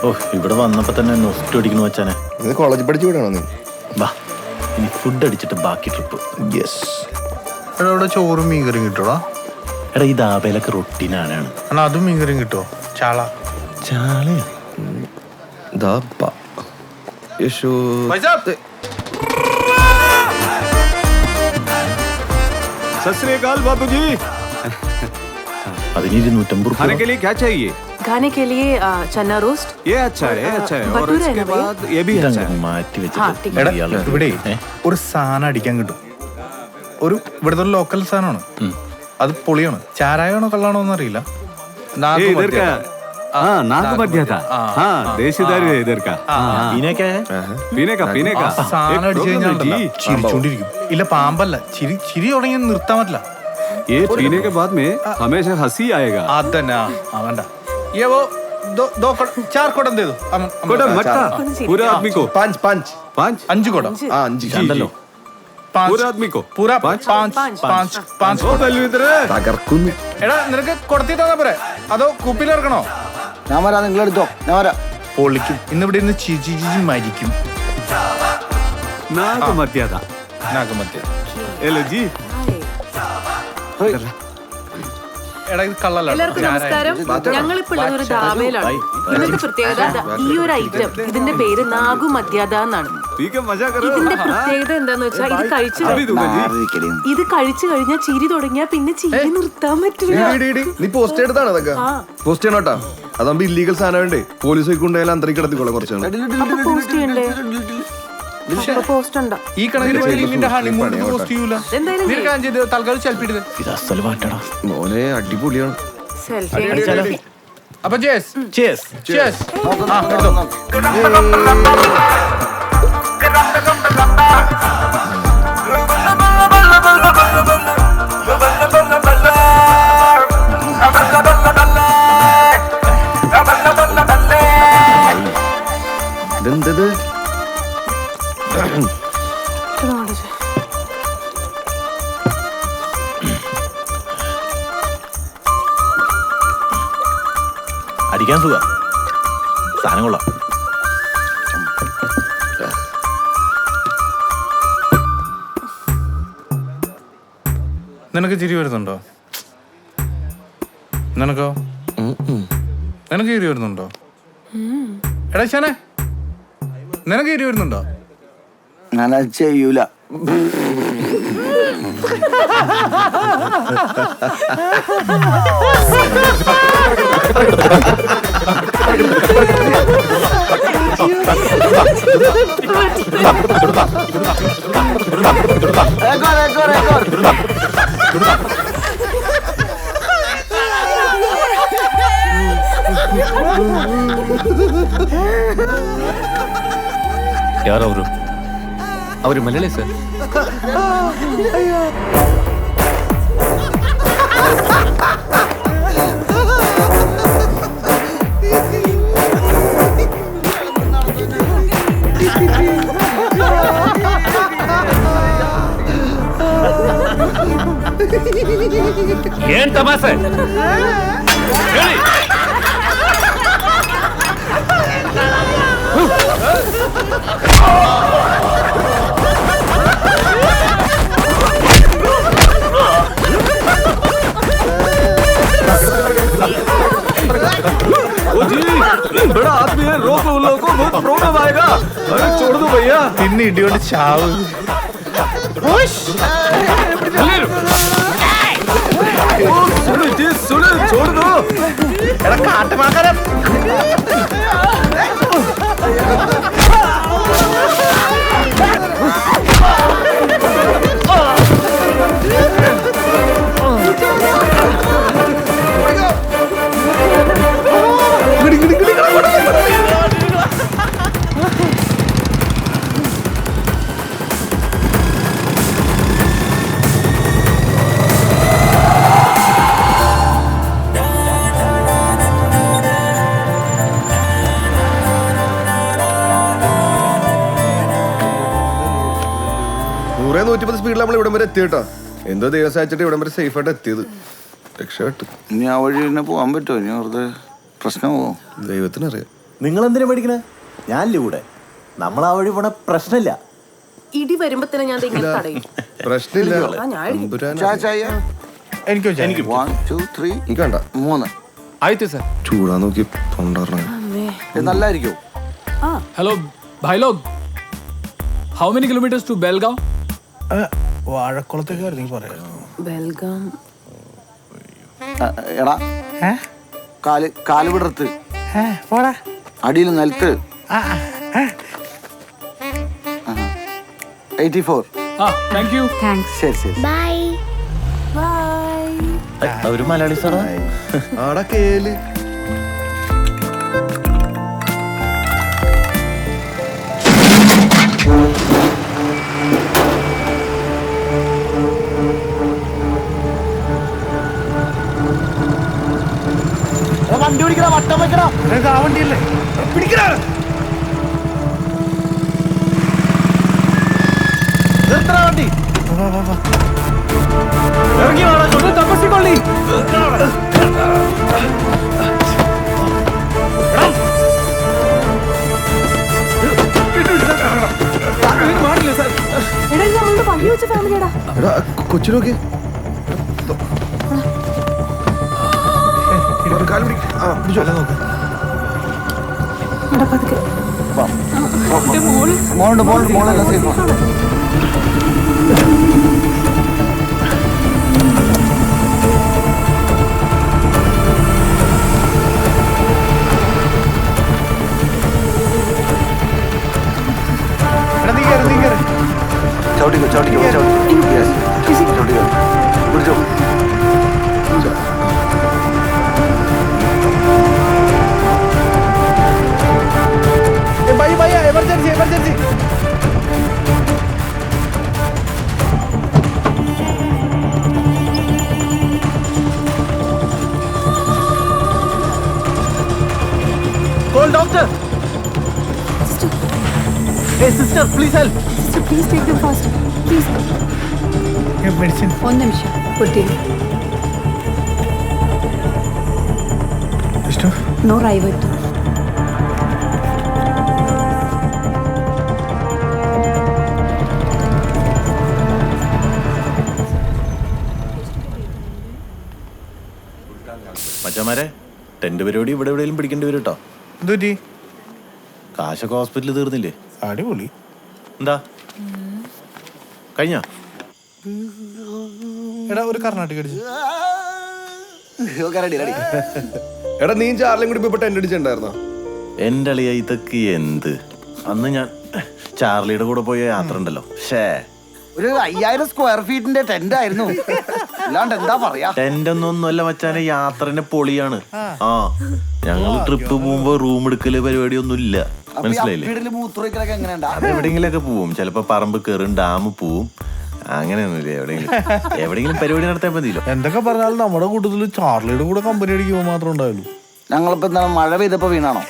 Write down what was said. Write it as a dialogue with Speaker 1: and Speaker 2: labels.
Speaker 1: ഓ ഇവിടെ വന്നപ്പോ തന്നെ നൊസ്റ്റ് അടിക്കണു വെച്ചാനെ.
Speaker 2: നീ കോളേജിൽ പഠിച്ചു വിടണോ നീ?
Speaker 1: വാ ഇനി ഫുഡ് അടിച്ചിട്ട് ബാക്കി ട്രിപ്പ്.
Speaker 2: യെസ്.
Speaker 3: ഇവിടെ ചോറും മീൻകറിയും കിട്ടുവാ?
Speaker 1: എടാ ഈ ദാബയിലൊക്കെ റൊട്ടീനാണ്.
Speaker 3: എന്നാ അതും മീൻകറിയും കിട്ടുമോ? ചാള
Speaker 1: ചാളയാ? അതിന് 250
Speaker 4: खाने के लिए क्या चाहिए?
Speaker 5: खाने के लिए चना रोस्ट.
Speaker 4: ये अच्छा है, अच्छा है. और
Speaker 5: भटूरा है
Speaker 4: इसके
Speaker 5: ना भैया?
Speaker 4: बाद ये भी अच्छा है.
Speaker 1: മാറ്റി
Speaker 5: हाँ,
Speaker 1: വെച്ചിട്ട്
Speaker 5: ठीक
Speaker 3: എടാ
Speaker 1: ഇയാള്
Speaker 3: ഇവിടെ
Speaker 1: ഏ?
Speaker 3: ഒരു സാധനം അടിക്കാൻ കിട്ടും. ഇവിടുത്തെ ലോക്കൽ സാധനമാണ്. അത് പൊളിയാണ്. ചാരായാണോ കള്ളാണോ എന്നറിയില്ല.
Speaker 4: ये इधर का हाँ नाग मध्य था. हाँ देश इधर है इधर का.
Speaker 1: ഇതിനൊക്കെ
Speaker 4: पीने का
Speaker 3: സാധനം അടിച്ചു കഴിഞ്ഞാൽ ചിരിച്ചോണ്ടിരിക്കും. ഇല്ല പാമ്പല്ല, ചിരി തുടങ്ങി നിർത്താൻ പറ്റില്ല.
Speaker 4: ये पीने के बाद में हमेशा हंसी आएगा.
Speaker 3: അതന്നെ വേണ്ട. ये वो दो चार कोडम दे दो.
Speaker 4: कोडम मट्टा पूरे आदमी को.
Speaker 2: പാഞ്ച് പാഞ്ച്
Speaker 4: पांच
Speaker 3: 5 कोडम.
Speaker 2: ആ 5
Speaker 1: രണ്ടല്ലോ.
Speaker 4: पूरे आदमी को.
Speaker 3: पूरा
Speaker 4: पाँच?
Speaker 3: 5
Speaker 4: ओ बलवीर
Speaker 2: തകർക്കുന്നു.
Speaker 3: എടാ നിനക്ക് കൊടുത്തി തന്നാ പോരെ അതോ കുപ്പിയിൽ ഇറക്കണോ?
Speaker 2: ഞാൻ വരാം, നിങ്ങളെടുത്തോ, ഞാൻ വരാം.
Speaker 3: പൊളിക്കും. ഇന്നിവിടെ ഇരുന്ന് ചിരിച്ച് മരിക്കും.
Speaker 4: नाग मध्य था.
Speaker 3: നാഗമത്യ.
Speaker 4: हेलो जी.
Speaker 3: എടാ ഇത് കള്ളല്ല.
Speaker 5: എല്ലാവർക്കും നമസ്കാരം. ഞങ്ങളിപ്പോൾ ഉള്ളത് ഒരു ധാബയിലാണ്. ഇതിന്റെ പ്രത്യേകത ഈ ഒരു ഐറ്റം, ഇതിന്റെ പേര് നാഗു മധ്യാദ എന്നാണ്.
Speaker 4: पी के मजा करो.
Speaker 5: ഇതിന്റെ പ്രത്യേകത എന്താന്ന് വെച്ചാൽ ഇത് കഴിച്ചു കഴിഞ്ഞാൽ ചിരി തുടങ്ങിയാൽ പിന്നെ ചിരി നിർത്താൻ പറ്റില്ല.
Speaker 2: നീ പോസ്റ്റ് എടുത്താണ് അതൊക്കെ. പോസ്റ്റ് ചെയ്യണോട്ടാ, അതാകുമ്പോ ഇല്ലീഗൽ സാധനം വേണ്ടേ. പോലീസ് പോയിക്കൊണ്ടായാലും അന്തരീക്ഷം കിടത്തിക്കോളെ കുറച്ചാണ്.
Speaker 5: അപ്പൊ പോസ്റ്റ് ചെയ്യണ്ടേ? പോസ്റ്റ് ഉണ്ടോ?
Speaker 3: ഈ കണക്കിന് നിന്റെ ഹണിമൂൺ പോസ്റ്റ് ചെയ്യൂല.
Speaker 5: എന്തായാലും
Speaker 3: നീ കാര്യം ചെയ്ത് തൽക്കാലം ചെൽപ്പിട്ടത്.
Speaker 1: ഇത് അസല് പാട്ടടാ.
Speaker 2: മോനെ അടിപൊളിയാണ്.
Speaker 5: സെൽഫി.
Speaker 3: അപ്പൊ ജേസ്
Speaker 1: Cheers.
Speaker 3: cheers. ആ എടുത്തോ.
Speaker 2: ഇതെന്തത്?
Speaker 1: അടിക്കാൻ സുഖ സാധനം കൊള്ളാം.
Speaker 3: നിനക്ക് ചിരി വരുന്നുണ്ടോ? നിനക്കോ? നിനക്ക് ചിരി വരുന്നുണ്ടോ? എടാ ശാനെ നിനക്ക് ചിരി വരുന്നുണ്ടോ?
Speaker 2: ഞാനത് ചെയ്യൂല.
Speaker 1: ಯಾರವರು?
Speaker 6: ಅವರು ಮಲಯಾಳಿ ಸರ್.
Speaker 1: ಏನ್ ತಮಾಸೆ ಹೇಳಿ.
Speaker 4: बड़ा आदमी है, रोको उन लोगों को, बहुत प्रॉब्लम आएगा. अरे छोड़ दो भैया.
Speaker 3: പിന്നെ ഇടിയോണ്ട് ചാവ്.
Speaker 4: सुनो जी सुनो, छोड़ दो.
Speaker 3: എടാ കാട്ടുമാക്കാരം.
Speaker 2: സ്പീഡിൽ നമ്മൾ ഇവിടം വരെ എത്തിയിട്ടോ. എന്തോ ദിവസം അയച്ചിട്ട് ഇവിടം വരെ സേഫ് ആയിട്ട് എത്തിയത്. രക്ഷപ്പെട്ടു.
Speaker 7: ഇനി ആ വഴി തന്നെ പോകാൻ പറ്റുമോ? ഇനി വെറുതെ പ്രശ്നമാവോ?
Speaker 2: ദൈവത്തിനറിയാം.
Speaker 1: നിങ്ങൾ എന്തിനാ പഠിക്കണേ? ഞാനില്ലേ കൂടെ. നമ്മൾ ആ വഴി പോണ പ്രശ്നമില്ല.
Speaker 5: ഇടി വരുമ്പോ തന്നെ ഞാൻ ഇങ്ങനെ തടയും.
Speaker 2: പ്രശ്നമില്ല.
Speaker 5: ആ, ഞാൻ
Speaker 3: എനിക്ക്
Speaker 1: എനിക്ക്
Speaker 7: 1 2 3
Speaker 2: എനിക്ക് വേണ്ട.
Speaker 7: 3
Speaker 6: ಆಯ್ತು ಸರ್.
Speaker 2: ചൂടാ നോക്കി തൊണ്ടറിഞ്ഞ
Speaker 5: അമ്മേ.
Speaker 7: ഇത് നല്ലായിരിക്കും.
Speaker 8: हेलो भाई लोग, how many kilometres to Belgaum?
Speaker 3: വാഴക്കുളത്തേക്ക് നീ പറയാം.
Speaker 5: ബെൽഗാം.
Speaker 7: എടാ കാല് വിടർത്ത് അടിയിൽ നിലത്ത് 84.
Speaker 8: हाँ थैंक यू.
Speaker 7: ശരി ശരി.
Speaker 5: ബൈ.
Speaker 1: ഒരു മലയാളി സാറാ.
Speaker 2: ആടാ കേല്.
Speaker 7: വണ്ടി പിടിക്കണ വട്ടം വെക്കണ.
Speaker 3: ആ വണ്ടിയല്ലേ പിടിക്കണ.
Speaker 7: വണ്ടി
Speaker 8: ഇറങ്ങി വാടാ, ഒന്ന് തപസ്സിക്കൊള്ളി.
Speaker 5: എടാ ഇത് നമ്മളുടെ പള്ളി വെച്ച ഫാമിലിയാടാ.
Speaker 2: എടാ കൊച്ചിനോക്കെ കാല് പിടിക്ക്. ആ പിടിച്ചോ.
Speaker 5: എടാ പതുക്കെ. എന്റെ മോള്.
Speaker 7: മോളെല്ലാം സേഫാണ്. ചവിട്ടിക്കോ ചവിട്ടിക്കോ ചവിട്ടിക്കോ പിടിച്ചോ.
Speaker 3: Emergency emergency.
Speaker 1: Call doctor. Hey sister, please help.
Speaker 5: Sister, please take them fast. Please.
Speaker 3: Medicine.
Speaker 5: ഒരു നിമിഷം. കുട്ടിയെ.
Speaker 3: ഇഷ്ടം.
Speaker 5: No right.
Speaker 1: മച്ചന്മാരെ, ടെന്റ് പരിപാടി ഇവിടെ എവിടെയെങ്കിലും പിടിക്കേണ്ടി വരും കേട്ടോ.
Speaker 3: എന്തുപറ്റി?
Speaker 1: കാശൊക്കെ ഹോസ്പിറ്റലിൽ തീർന്നില്ലേ?
Speaker 3: അടിപൊളി.
Speaker 1: എന്താ കഴിഞ്ഞ?
Speaker 3: എടാ ഒരു കർണാടക അടിച്ചു.
Speaker 2: എടാ നീ ചാർലിയും കൂടി ഇപ്പൊ ടെന്റ് അടിച്ചിട്ടുണ്ടായിരുന്നോ?
Speaker 1: എന്റെ അളിയ ഇതൊക്കെ എന്ത്? അന്ന് ഞാൻ ചാർലിയുടെ കൂടെ പോയ യാത്ര ഉണ്ടല്ലോ.
Speaker 7: ഒരു 5000 സ്ക്വയർ ഫീറ്റിന്റെ ടെന്റ് ആയിരുന്നു. അല്ലാണ്ട് എന്താ പറയാ.
Speaker 1: ടെന്റ് ഒന്നൊന്നുമല്ല മച്ചാനെ, യാത്രന്റെ പൊളിയാണ്. ആ ഞങ്ങള് ട്രിപ്പ് പോകുമ്പോ റൂം എടുക്കല് പരിപാടി ഒന്നും ഇല്ല, മനസ്സിലായില്ലേ?
Speaker 7: മൂത്രമൊക്കെ എങ്ങനെയുണ്ടാ?
Speaker 1: എവിടെയെങ്കിലൊക്കെ പോവും, ചിലപ്പോ പറമ്പ് കയറും, ഡാം പോവും, അങ്ങനെയൊന്നുമില്ല. എവിടെയെങ്കിലും പരിപാടി നടത്താൻ മതിയല്ലോ.
Speaker 3: എന്തൊക്കെ പറഞ്ഞാലും നമ്മുടെ കൂട്ടത്തില് ചാർലിയുടെ കൂടെ കമ്പനി അടിക്കുമ്പോൾ മാത്രമേ ഉണ്ടായുള്ളൂ.
Speaker 7: ഞങ്ങളിപ്പോ എന്താണ് മഴ പെയ്തപ്പോ വീണാണോ?